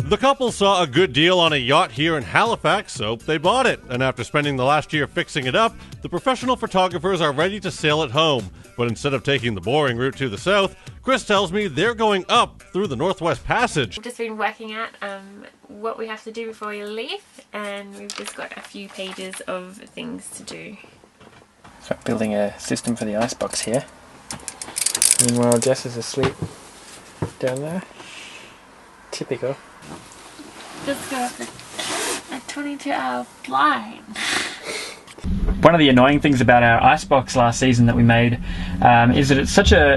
The couple saw a good deal on a yacht here in Halifax, so they bought it. And after spending the last year fixing it up, the professional photographers are ready to sail it home. But instead of taking the boring route to the south, Chris tells me they're going up through the Northwest Passage. We've just been working out what we have to do before we leave, and we've just got a few pages of things to do. So building a system for the icebox here. Meanwhile, Jess is asleep down there. Typical. Just got a 22-hour flight. One of the annoying things about our icebox last season that we made is that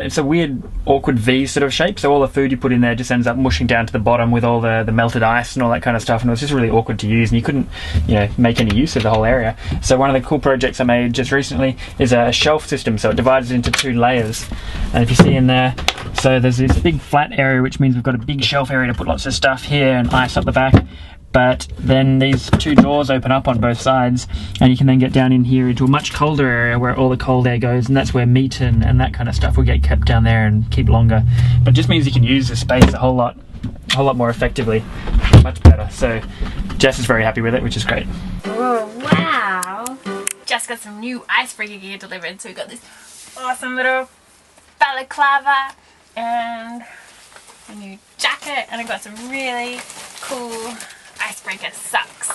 it's a weird, awkward V sort of shape. So all the food you put in there just ends up mushing down to the bottom with all the melted ice and all that kind of stuff. And it was just really awkward to use, and you couldn't, make any use of the whole area. So one of the cool projects I made just recently is a shelf system. So it divides it into 2 layers. And if you see in there, so there's this big flat area, which means we've got a big shelf area to put lots of stuff here and ice up the back. But then these 2 doors open up on both sides, and you can then get down in here into a much colder area where all the cold air goes, and that's where meat and that kind of stuff will get kept down there and keep longer. But it just means you can use the space a whole lot more effectively, much better. So Jess is very happy with it, which is great. Oh wow! Just got some new icebreaker gear delivered, so we got this awesome little balaclava and a new jacket, and I got some really cool icebreaker socks.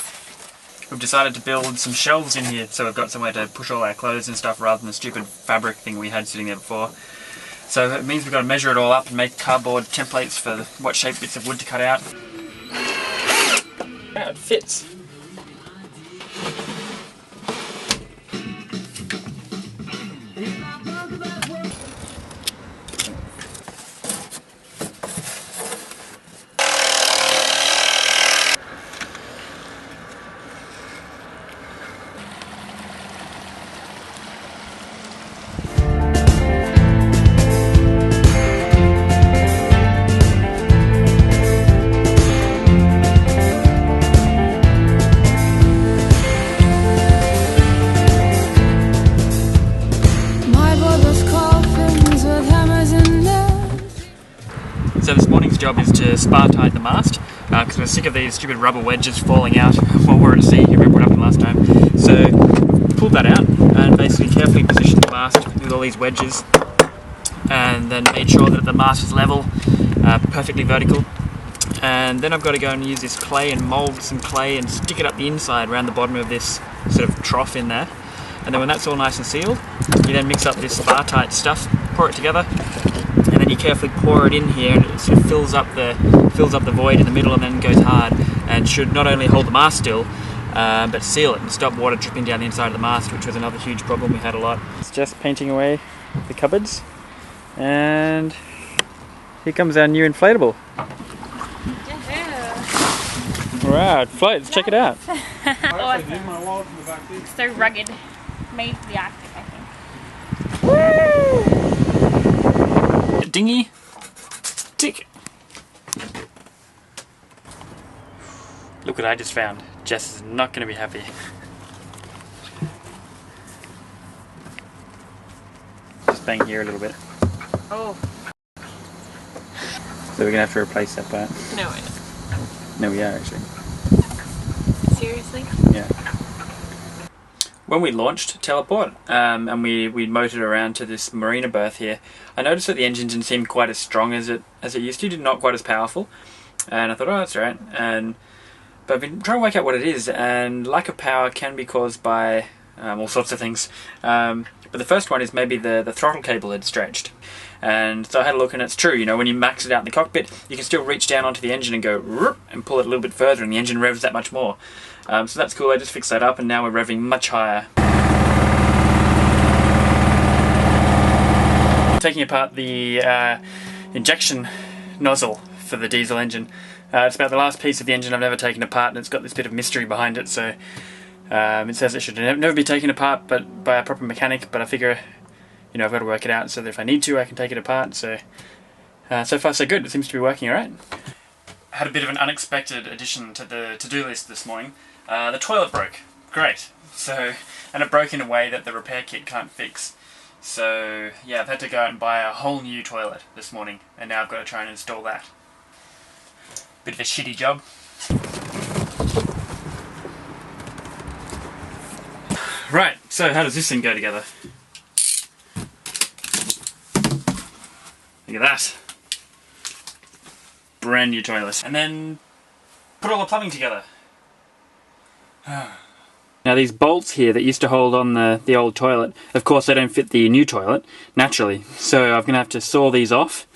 We've decided to build some shelves in here, so we've got somewhere to push all our clothes and stuff rather than the stupid fabric thing we had sitting there before. So it means we've got to measure it all up and make cardboard templates for what shape bits of wood to cut out. Yeah, it fits. So this morning's job is to spar tight the mast, because we're sick of these stupid rubber wedges falling out while we're at sea. You remember what happened last time? So pulled that out and basically carefully positioned the mast with all these wedges, and then made sure that the mast is level, perfectly vertical. And then I've got to go and use this clay and mould some clay and stick it up the inside around the bottom of this sort of trough in there. And then when that's all nice and sealed, you then mix up this spar tight stuff, pour it together, and then you carefully pour it in here, and it sort of fills up the void in the middle and then goes hard, and should not only hold the mast still, but seal it and stop water dripping down the inside of the mast, which was another huge problem we had a lot. It's just painting away the cupboards, and here comes our new inflatable. Wow, it floats, check it out. Awesome. So rugged. Made for the Arctic, I think. Woo! Dinghy. Tick. Look what I just found. Jess is not going to be happy. Just bang here a little bit. Oh. So we're going to have to replace that part. No, we're not. No, we are actually. Seriously? Yeah. When we launched Teleport, and we motored around to this marina berth here, I noticed that the engine didn't seem quite as strong as it used to, not quite as powerful. And I thought, oh, that's right. But I've been trying to work out what it is, and lack of power can be caused by all sorts of things. But the first one is maybe the throttle cable had stretched. And so I had a look, and it's true, when you max it out in the cockpit, you can still reach down onto the engine and go and pull it a little bit further, and the engine revs that much more. So that's cool. I just fixed that up, and now we're revving much higher. Taking apart the injection nozzle for the diesel engine. It's about the last piece of the engine I've never taken apart, and it's got this bit of mystery behind it, so it says it should never be taken apart but by a proper mechanic, but I figure I've got to work it out so that if I need to I can take it apart. So so far so good. It seems to be working alright. I had a bit of an unexpected addition to the to-do list this morning. The toilet broke. Great. And it broke in a way that the repair kit can't fix. So yeah, I've had to go out and buy a whole new toilet this morning, and now I've got to try and install that. Bit of a shitty job. Right, so how does this thing go together? Look at that. Brand new toilet. And then put all the plumbing together. Now these bolts here that used to hold on the old toilet, of course they don't fit the new toilet, naturally. So I'm going to have to saw these off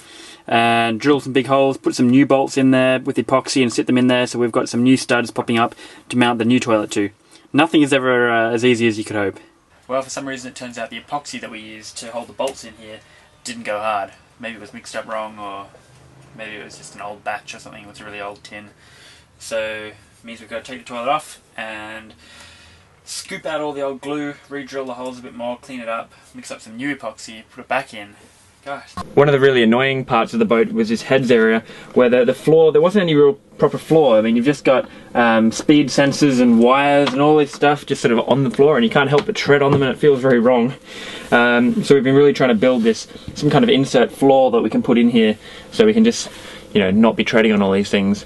and drill some big holes, put some new bolts in there with epoxy and sit them in there, so we've got some new studs popping up to mount the new toilet to. Nothing is ever as easy as you could hope. Well, for some reason it turns out the epoxy that we used to hold the bolts in here didn't go hard. Maybe it was mixed up wrong, or maybe it was just an old batch or something. It was a really old tin. So it means we've got to take the toilet off and scoop out all the old glue, re-drill the holes a bit more, clean it up, mix up some new epoxy, put it back in. Gosh. One of the really annoying parts of the boat was this heads area where the floor, there wasn't any real proper floor. I mean, you've just got speed sensors and wires and all this stuff just sort of on the floor, and you can't help but tread on them, and it feels very wrong. So we've been really trying to build some kind of insert floor that we can put in here so we can just, you know, not be treading on all these things.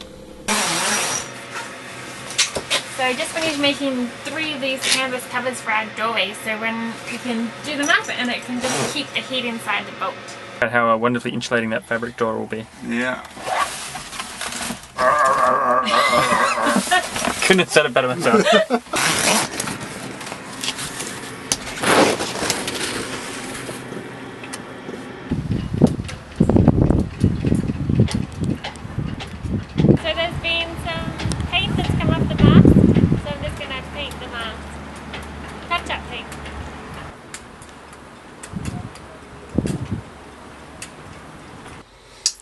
So I just finished making 3 of these canvas covers for our doorways, so when we can do them up and it can just keep the heat inside the boat. How wonderfully insulating that fabric door will be. Yeah. Couldn't have said it better myself. So there's been some paint that's come off the mast, so I'm just going to paint the mast. Touch-up paint.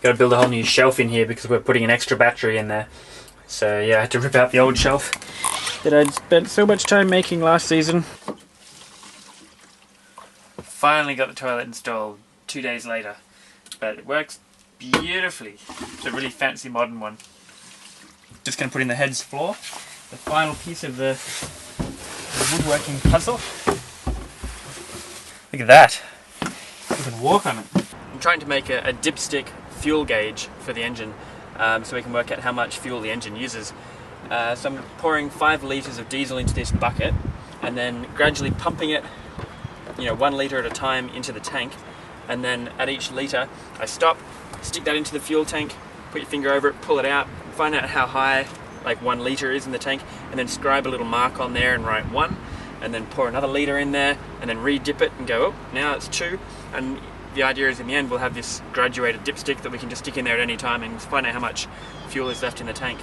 Got to build a whole new shelf in here because we're putting an extra battery in there. So yeah, I had to rip out the old shelf that I'd spent so much time making last season. Finally got the toilet installed 2 days later, but it works beautifully. It's a really fancy modern one. Just going to put in the heads floor, the final piece of the woodworking puzzle. Look at that. You can walk on it. I'm trying to make a dipstick fuel gauge for the engine, so we can work out how much fuel the engine uses. So I'm pouring 5 litres of diesel into this bucket and then gradually pumping it, you know, 1 litre at a time into the tank, and then at each litre I stop, stick that into the fuel tank, put your finger over it, pull it out, find out how high like 1 litre is in the tank, and then scribe a little mark on there and write 1, and then pour another litre in there and then re-dip it and go, oh, now it's 2, and the idea is in the end we'll have this graduated dipstick that we can just stick in there at any time and find out how much fuel is left in the tank.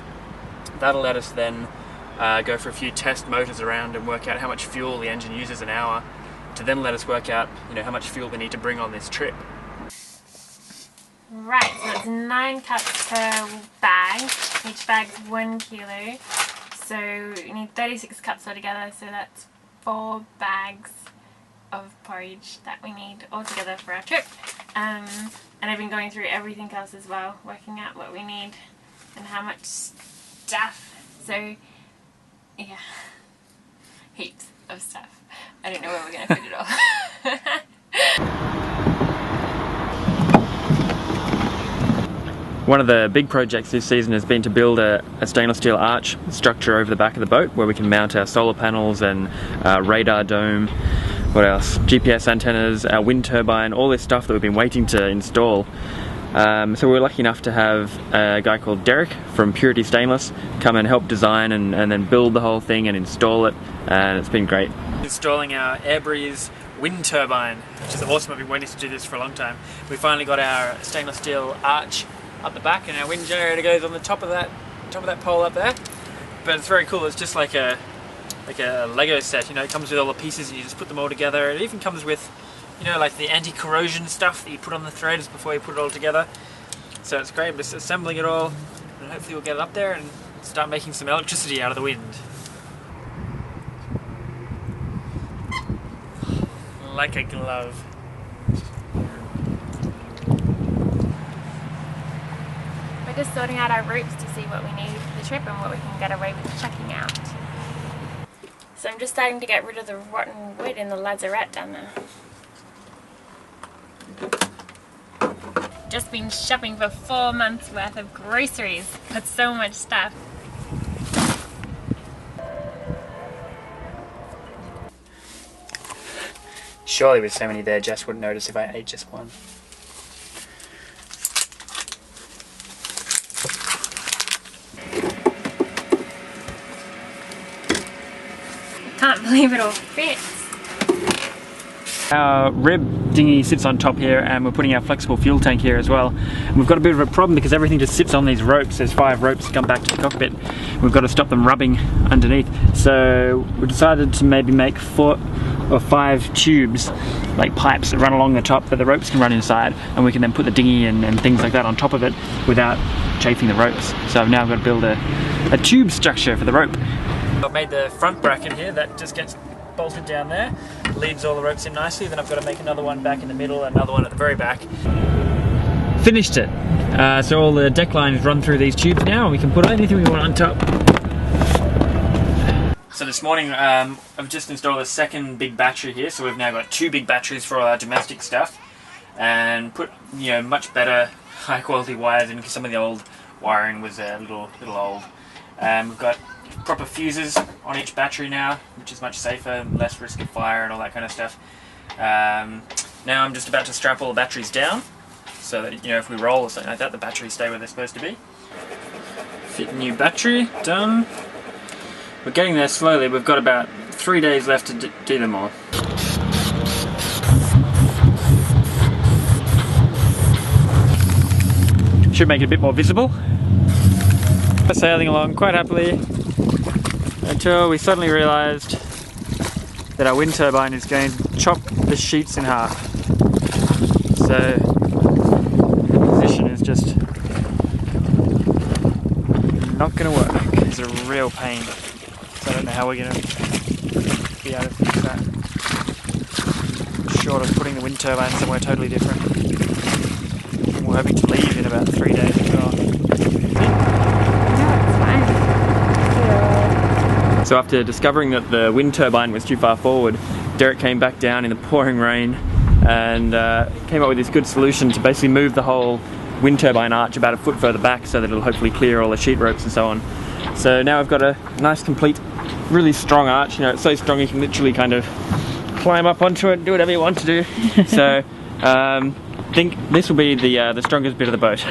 That'll let us then go for a few test motors around and work out how much fuel the engine uses an hour, to then let us work out, you know, how much fuel we need to bring on this trip. Right, so it's 9 cups per bag. Each bag's 1 kilo. So you need 36 cups altogether, so that's 4 bags of porridge that we need altogether for our trip. And I've been going through everything else as well, working out what we need and how much stuff. So yeah, heaps of stuff. I don't know where we're going to fit it all. One of the big projects this season has been to build a stainless steel arch structure over the back of the boat where we can mount our solar panels and radar dome, what else, GPS antennas, our wind turbine, all this stuff that we've been waiting to install. So we were lucky enough to have a guy called Derek from Purity Stainless come and help design and then build the whole thing and install it, and it's been great. Installing our Airbreeze wind turbine, which is awesome. I've been waiting to do this for a long time. We finally got our stainless steel arch up the back, and our wind generator goes on the top of that pole up there. But it's very cool. It's just like a Lego set. You know, it comes with all the pieces and you just put them all together. It even comes with, you know, like the anti-corrosion stuff that you put on the threads before you put it all together. So it's great. I'm just assembling it all, and hopefully we'll get it up there and start making some electricity out of the wind. Like a glove. We're just sorting out our routes to see what we need for the trip and what we can get away with checking out. So I'm just starting to get rid of the rotten wood in the lazarette down there. just been shopping for 4 months worth of groceries. Got so much stuff. Surely with so many there, Jess wouldn't notice if I ate just one. Can't believe it all fits. Our rib dinghy sits on top here, and we're putting our flexible fuel tank here as well. And we've got a bit of a problem because everything just sits on these ropes. There's 5 ropes to come back to the cockpit. We've got to stop them rubbing underneath. So we decided to maybe make 4 or 5 tubes, like pipes that run along the top that the ropes can run inside, and we can then put the dinghy and things like that on top of it without chafing the ropes. So now I've got to build a tube structure for the rope. I've made the front bracket here that just gets bolted down there, leads all the ropes in nicely. Then I've got to make another one back in the middle, another one at the very back. Finished it. So all the deck lines run through these tubes now, and we can put anything we want on top. So this morning I've just installed a second big battery here, so we've now got 2 big batteries for all our domestic stuff, and put much better high quality wires in because some of the old wiring was a little old. We've got proper fuses on each battery now, which is much safer, less risk of fire and all that kind of stuff. Now I'm just about to strap all the batteries down so that if we roll or something like that, the batteries stay where they're supposed to be. Fit new battery, done. We're getting there slowly. We've got about 3 days left to do them all. Should make it a bit more visible. Sailing along quite happily until we suddenly realised that our wind turbine is going to chop the sheets in half. So the position is just not going to work. It's a real pain. So I don't know how we're going to be able to fix that. Short of putting the wind turbine somewhere totally different. We're hoping to leave in about 3 days as well. So after discovering that the wind turbine was too far forward, Derek came back down in the pouring rain and came up with this good solution to basically move the whole wind turbine arch about a foot further back so that it'll hopefully clear all the sheet ropes and so on. So now I've got a nice, complete, really strong arch. It's so strong you can literally kind of climb up onto it and do whatever you want to do. So I think this will be the strongest bit of the boat.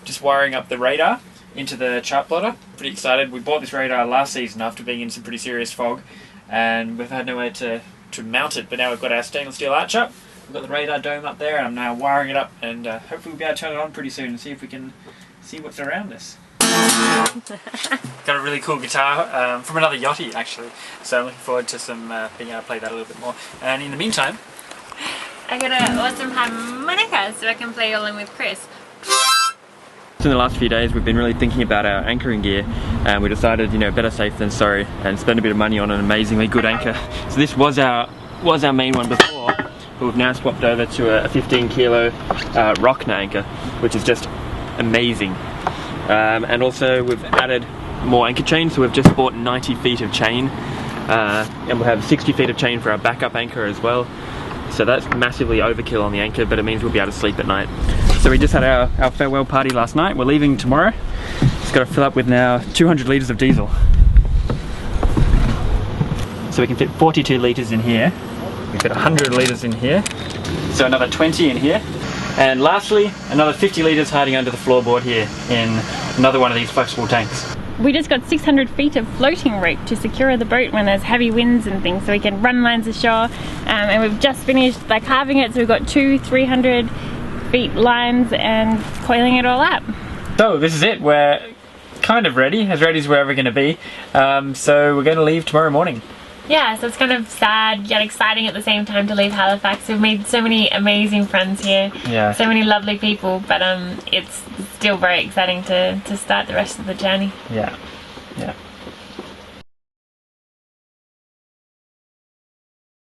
Just wiring up the radar into the chart plotter. Pretty excited. We bought this radar last season after being in some pretty serious fog, and we've had no way to mount it, but now we've got our stainless steel arch up. We've got the radar dome up there, and I'm now wiring it up, and hopefully we'll be able to turn it on pretty soon and see if we can see what's around us. Got a really cool guitar from another yachty actually, so I'm looking forward to being able to play that a little bit more. And in the meantime, I got an awesome harmonica so I can play along with Chris. in the last few days we've been really thinking about our anchoring gear, and we decided, better safe than sorry, and spend a bit of money on an amazingly good anchor. So this was our main one before, but we've now swapped over to a 15 kilo Rockner anchor, which is just amazing. And also we've added more anchor chain, so we've just bought 90 feet of chain, and we'll have 60 feet of chain for our backup anchor as well. So that's massively overkill on the anchor, but it means we'll be able to sleep at night. So we just had our farewell party last night. We're leaving tomorrow. Just got to fill up with now 200 litres of diesel. So we can fit 42 litres in here. We fit 100 litres in here. So another 20 in here. And lastly, another 50 litres hiding under the floorboard here in another one of these flexible tanks. We just got 600 feet of floating rope to secure the boat when there's heavy winds and things, so we can run lines ashore. And we've just finished carving it, so we've got 2 300 feet lines and coiling it all up. So this is it. We're kind of ready as we're ever going to be. So we're going to leave tomorrow morning. Yeah, so it's kind of sad yet exciting at the same time to leave Halifax. We've made so many amazing friends here, so many lovely people, but it's still very exciting to start the rest of the journey. Yeah.